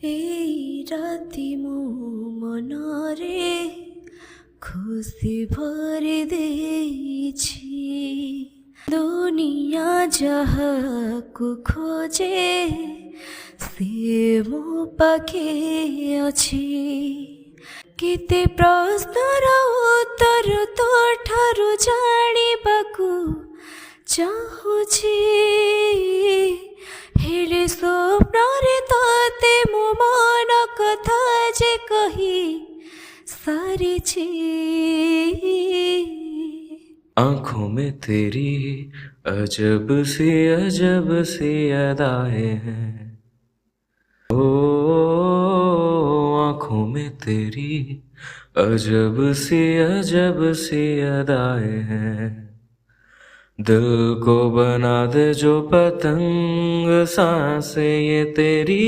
এই রাতি ମୋ ମନରେ ଖୁସି ଭରି ଦେଇଛି। ଦୁନିଆ ଯାହାକୁ ଖୋଜେ ସେ ମୋ ପାଖେ ଅଛି। କେତେ ପ୍ରଶ୍ନର ଉତ୍ତର ତୋ ଠାରୁ ଜାଣିବାକୁ ଚାହୁଁଛି, ହେଲେ ସ୍ୱପ୍ନରେ ତୋତେ ମୋ ମନ କଥା ଯେ କହି सारिछि। आँखों में तेरी अजब सी अदाएं हैं। ओ आँखों में तेरी अजब सी अदाएं हैं। दिल को बना दे जो पतंग सांसें ये तेरी